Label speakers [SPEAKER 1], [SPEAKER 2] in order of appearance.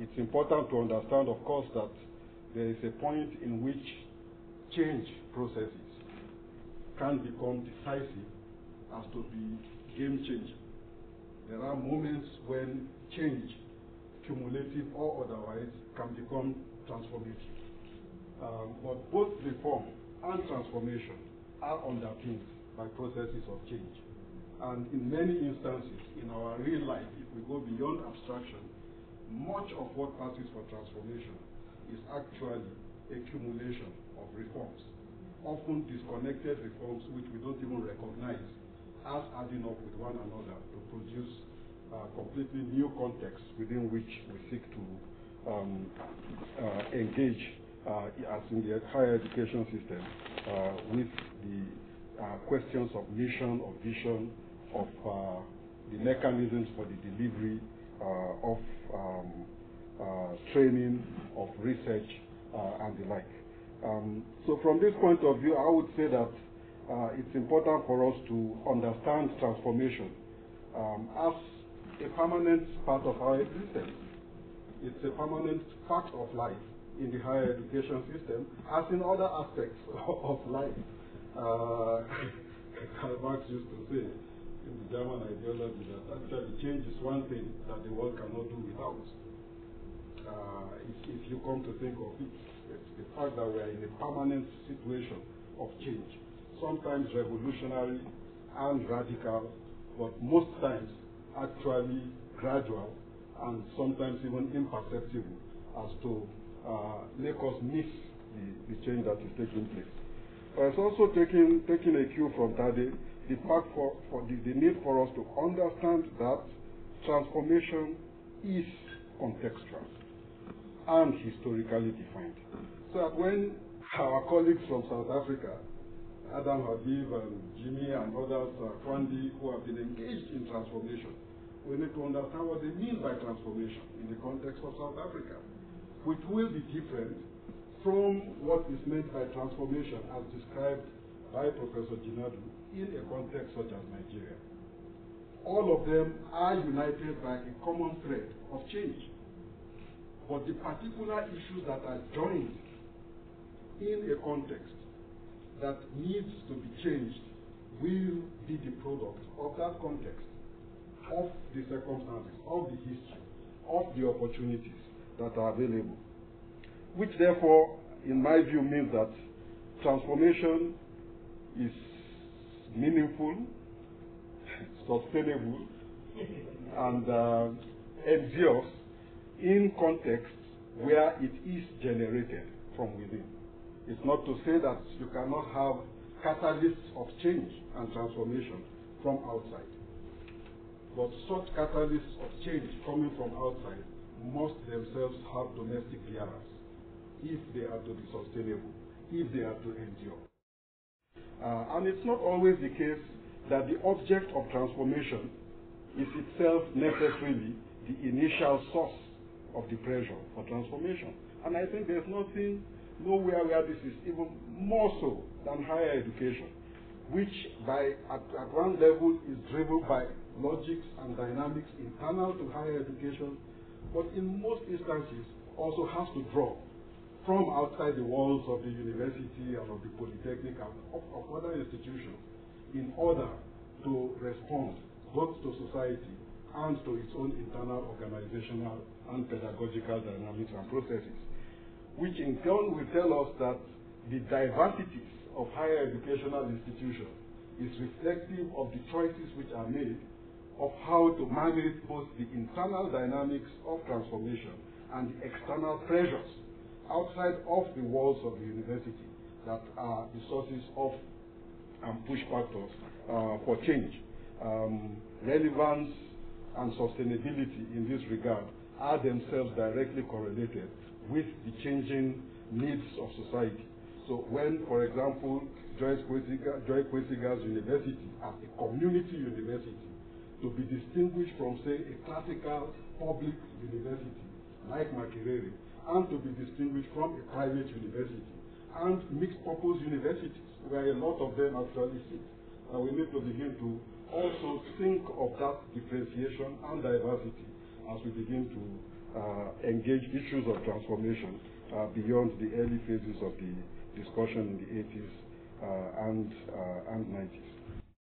[SPEAKER 1] it's important to understand, of course, that there is a point in which change processes can become decisive as to be game-changing. There are moments when change, cumulative or otherwise, can become transformative. But both reform and transformation are underpinned by processes of change. And in many instances, in our real life, if we go beyond abstraction, much of what passes for transformation is actually a accumulation of reforms, often disconnected reforms which we don't even recognize as adding up with one another to produce completely new contexts within which we seek to engage, as in the higher education system, with the questions of mission, of vision, of the mechanisms for the delivery of training, of research, and the like. So from this point of view, I would say that it's important for us to understand transformation as a permanent part of our existence. It's a permanent fact of life in the higher education system, as in other aspects of life. Karl Marx used to say in the German ideology that actually change is one thing that the world cannot do without. If you come to think of it, it's the fact that we are in a permanent situation of change, sometimes revolutionary and radical, but most times actually gradual and sometimes even imperceptible, as to make us miss the change that is taking place. But it's also taking a cue from Tade, the fact for the need for us to understand that transformation is contextual and historically defined. So that when our colleagues from South Africa, Adam Habib and Jimmy and others, Kwandi, who have been engaged in transformation, we need to understand what they mean by transformation in the context of South Africa, which will be different from what is meant by transformation as described by Professor Jinadu in a context such as Nigeria. All of them are united by a common thread of change. But the particular issues that are joined in a context that needs to be changed will be the product of that context, of the circumstances, of the history, of the opportunities that are available. Which therefore, in my view, means that transformation is meaningful, sustainable, and endures in contexts where it is generated from within. It's not to say that you cannot have catalysts of change and transformation from outside. But such catalysts of change coming from outside must themselves have domestic bearers if they are to be sustainable, if they are to endure. And it's not always the case that the object of transformation is itself necessarily the initial source of the pressure for transformation. And I think there's nowhere where this is even more so than higher education, which at one level is driven by logics and dynamics internal to higher education, but in most instances also has to draw from outside the walls of the university and of the polytechnic and of other institutions in order to respond both to society and to its own internal organizational and pedagogical dynamics and processes, which in turn will tell us that the diversities of higher educational institutions is reflective of the choices which are made of how to manage both the internal dynamics of transformation and the external pressures outside of the walls of the university that are the sources of and push factors for change. Relevance and sustainability in this regard are themselves directly correlated with the changing needs of society. So when, for example, Joy Kwesiga's university as a community university to be distinguished from, say, a classical public university like Makerere, and to be distinguished from a private university and mixed-purpose universities, where a lot of them actually sit. And we need to begin to also think of that differentiation and diversity as we begin to engage issues of transformation beyond the early phases of the discussion in the 80s and 90s.